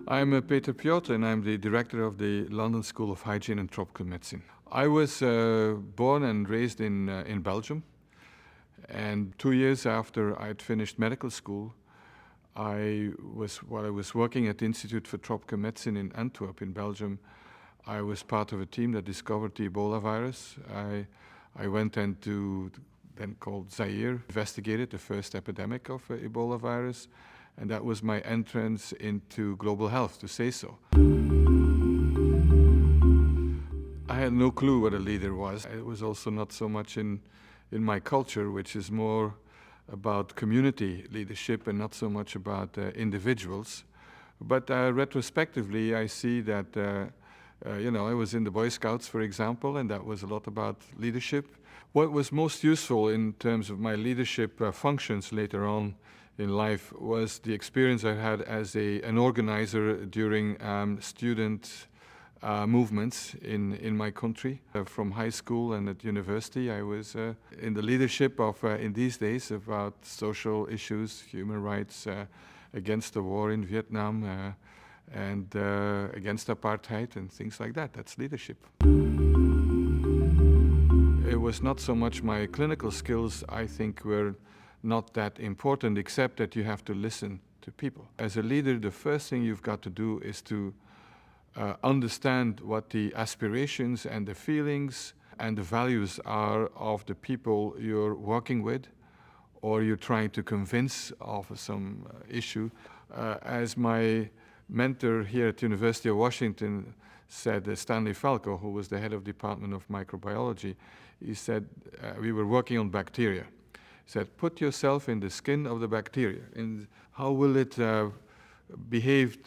I'm PeterPiot, and I'm the director of the London School of Hygiene and Tropical Medicine. I was born and raised in Belgium, and 2 years after I'd finished medical school, while I was working at the Institute for Tropical Medicine in Antwerp in Belgium, I was part of a team that discovered the Ebola virus. I went into then called Zaire, investigated the first epidemic of Ebola virus, and that was my entrance into global health, to say so. I had no clue what a leader was. It was also not so much in my culture, which is more about community leadership and not so much about individuals. But retrospectively, I see that I was in the Boy Scouts, for example, and that was a lot about leadership. What was most useful in terms of my leadership functions later on in life was the experience I had as an organizer during student movements in my country. From high school and at university, I was in the leadership of, in these days, about social issues, human rights, against the war in Vietnam, and against apartheid and things like that. That's leadership. It was not so much my clinical skills, I think, were not that important, except that you have to listen to people. As a leader, the first thing you've got to do is to understand what the aspirations and the feelings and the values are of the people you're working with or you're trying to convince of some issue. As my mentor here at the University of Washington said, Stanley Falco, who was the head of the Department of Microbiology, he said, we were working on bacteria. He said, put yourself in the skin of the bacteria, and how will it behave,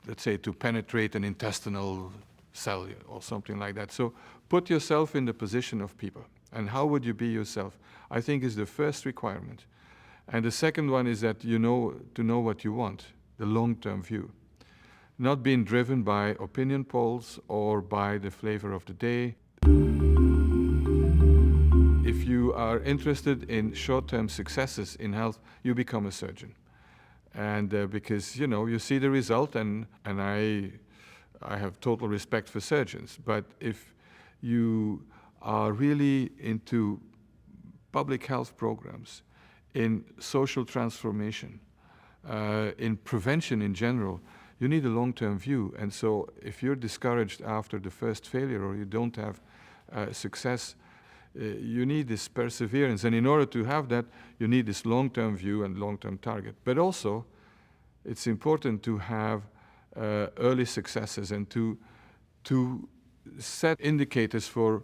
let's say, to penetrate an intestinal cell or something like that. So put yourself in the position of people, and how would you be yourself, I think, is the first requirement. And the second one is that to know what you want, the long-term view. Not being driven by opinion polls or by the flavor of the day. If you are interested in short-term successes in health, you become a surgeon. And because, you see the result, and I have total respect for surgeons. But if you are really into public health programs, in social transformation, in prevention in general, you need a long-term view. And so if you're discouraged after the first failure or you don't have success, you need this perseverance. And in order to have that, you need this long-term view and long-term target. But also, it's important to have early successes and to set indicators for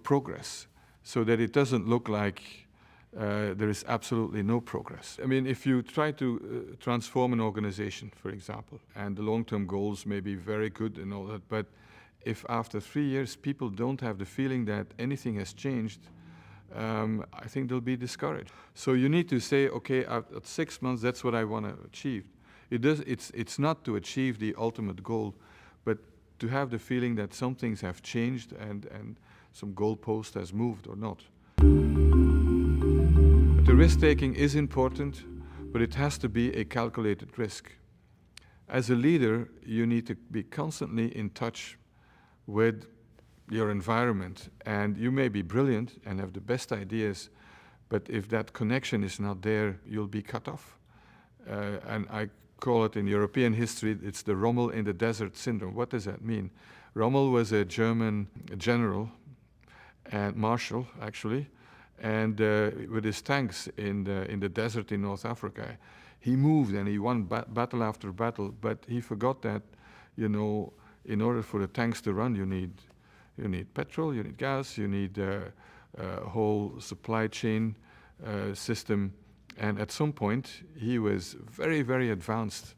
progress so that it doesn't look like there is absolutely no progress. I mean, if you try to transform an organization, for example, and the long-term goals may be very good and all that, but if after 3 years people don't have the feeling that anything has changed, I think they'll be discouraged. So you need to say, okay, at 6 months, that's what I want to achieve. It's not to achieve the ultimate goal, but to have the feeling that some things have changed and some goalpost has moved or not. The risk-taking is important, but it has to be a calculated risk. As a leader, you need to be constantly in touch with your environment, and you may be brilliant and have the best ideas, but if that connection is not there, you'll be cut off. And I call it in European history, it's the Rommel in the desert syndrome. What does that mean? Rommel was a German general and marshal, actually, and with his tanks in the desert in North Africa, he moved and he won battle after battle, but he forgot that, in order for the tanks to run, you need petrol, you need gas, you need a whole supply chain system. And at some point, he was very, very advanced,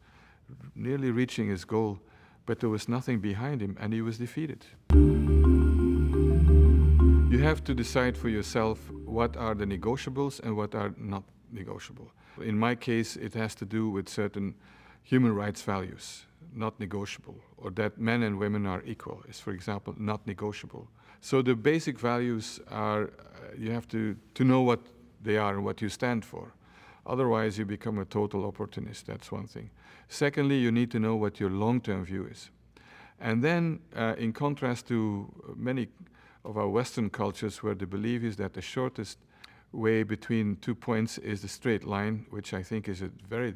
nearly reaching his goal, but there was nothing behind him, and he was defeated. You have to decide for yourself what are the negotiables and what are not negotiable. In my case, it has to do with certain human rights values, not negotiable, or that men and women are equal is, for example, not negotiable. So the basic values are, you have to know what they are and what you stand for. Otherwise, you become a total opportunist. That's one thing. Secondly, you need to know what your long-term view is. And then, in contrast to many of our Western cultures where the belief is that the shortest way between 2 points is the straight line, which I think is a very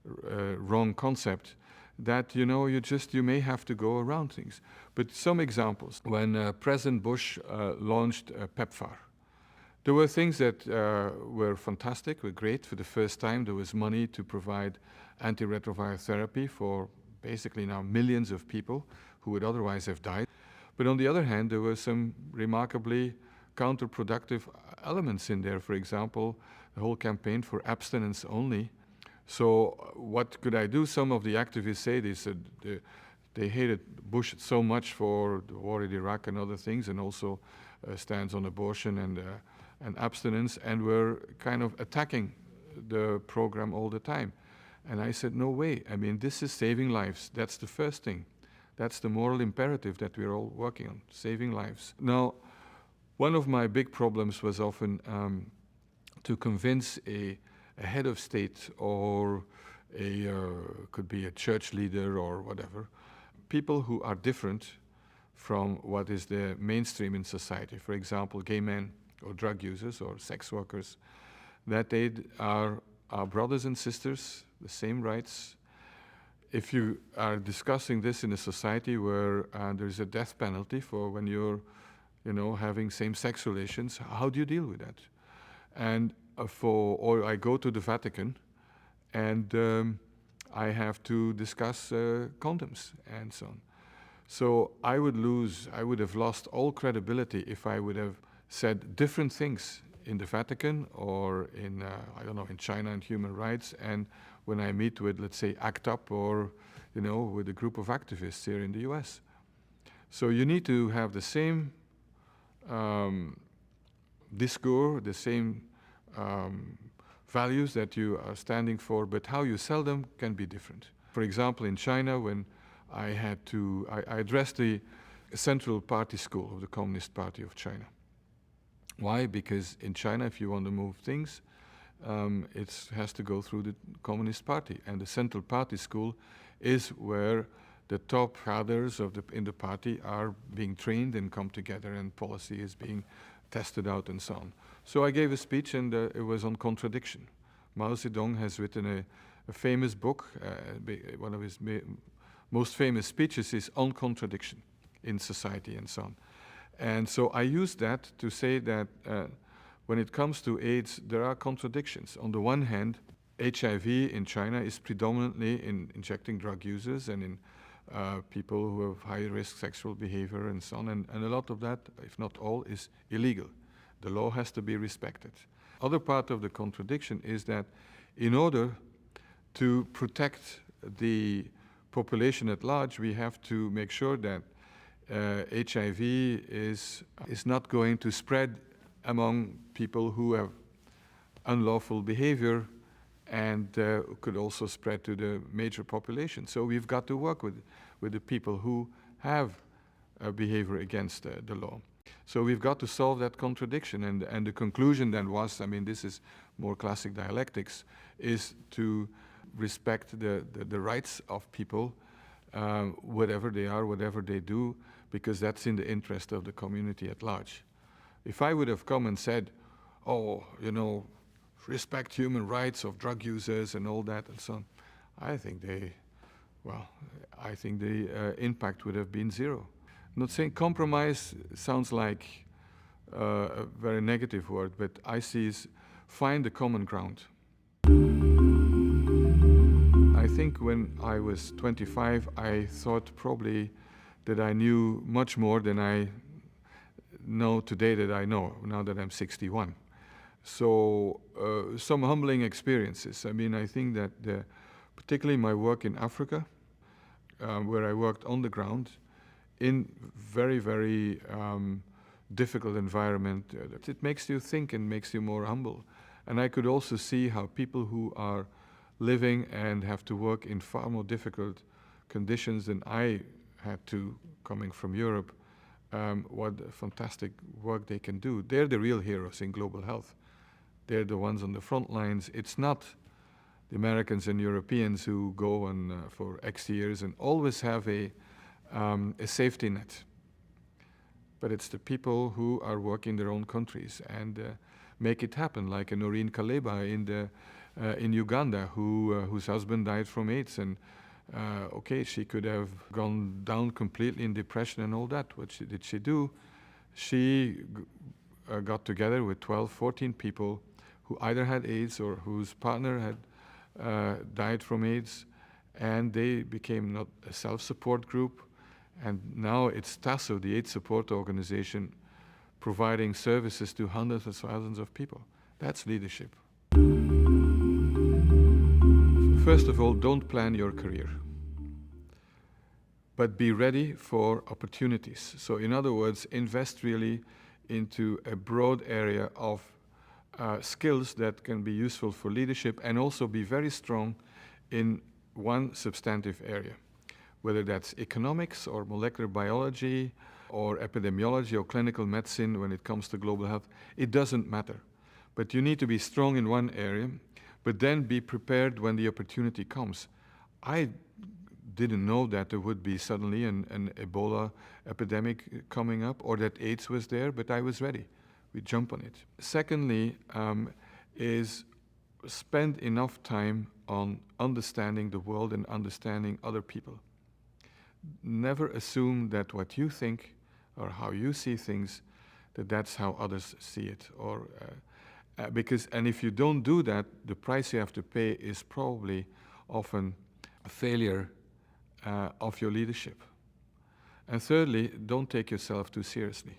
wrong concept, that you may have to go around things. But some examples. When President Bush launched PEPFAR, there were things that were fantastic, were great. For the first time, there was money to provide antiretroviral therapy for basically now millions of people who would otherwise have died. But on the other hand, there were some remarkably counterproductive elements in there. For example, the whole campaign for abstinence only. So what could I do? Some of the activists say they said they hated Bush so much for the war in Iraq and other things, and also stands on abortion and abstinence, and were kind of attacking the program all the time. And I said, no way. I mean, this is saving lives. That's the first thing. That's the moral imperative that we're all working on, saving lives. Now, one of my big problems was often to convince a head of state or could be a church leader or whatever, people who are different from what is the mainstream in society. For example, gay men or drug users or sex workers, that they are our brothers and sisters, the same rights. If you are discussing this in a society where there's a death penalty for when you're, having same-sex relations, how do you deal with that? And or I go to the Vatican, and I have to discuss condoms and so on. So I would have lost all credibility if I would have said different things in the Vatican or in, in China and human rights, and when I meet with, let's say, ACT UP or, with a group of activists here in the US. So you need to have the same discourse, the same values that you are standing for, but how you sell them can be different. For example, in China, when I addressed the Central Party School of the Communist Party of China. Why? Because in China, if you want to move things, it has to go through the Communist Party. And the Central Party School is where the top cadres in the party are being trained and come together, and policy is being tested out and so on. So I gave a speech, and it was on contradiction. Mao Zedong has written a famous book. One of his most famous speeches is on contradiction in society and so on. And so I used that to say that when it comes to AIDS, there are contradictions. On the one hand, HIV in China is predominantly in injecting drug users and in people who have high-risk sexual behavior and so on. And a lot of that, if not all, is illegal. The law has to be respected. Other part of the contradiction is that in order to protect the population at large, we have to make sure that HIV is not going to spread among people who have unlawful behavior and could also spread to the major population. So we've got to work with the people who have behavior against the law. So we've got to solve that contradiction. And the conclusion then was, this is more classic dialectics, is to respect the rights of people, whatever they are, whatever they do, because that's in the interest of the community at large. If I would have come and said, respect human rights of drug users and all that and so on, I think the impact would have been zero. I'm not saying compromise sounds like a very negative word, but I see is find the common ground. I think when I was 25, I thought probably that I knew much more than I know today that I know, now that I'm 61. So some humbling experiences. I think that particularly my work in Africa, where I worked on the ground in very, very difficult environment, it makes you think and makes you more humble. And I could also see how people who are living and have to work in far more difficult conditions than I had to, coming from Europe, what fantastic work they can do. They're the real heroes in global health. They're the ones on the front lines. It's not the Americans and Europeans who go on for X years and always have a safety net. But it's the people who are working in their own countries and make it happen, like a Noreen Kaleba in Uganda, whose husband died from AIDS. And okay, she could have gone down completely in depression and all that. What did she do? She got together with 12, 14 people who either had AIDS or whose partner had died from AIDS, and they became not a self-support group. And now it's TASO, the AIDS support organization, providing services to hundreds of thousands of people. That's leadership. First of all, don't plan your career, but be ready for opportunities. So in other words, invest really into a broad area of skills that can be useful for leadership, and also be very strong in one substantive area, whether that's economics or molecular biology or epidemiology or clinical medicine when it comes to global health. It doesn't matter. But you need to be strong in one area, but then be prepared when the opportunity comes. I didn't know that there would be suddenly an Ebola epidemic coming up, or that AIDS was there, but I was ready. We jump on it. Secondly, is spend enough time on understanding the world and understanding other people. Never assume that what you think or how you see things, that's how others see it. Or and if you don't do that, the price you have to pay is probably often a failure of your leadership. And thirdly, don't take yourself too seriously.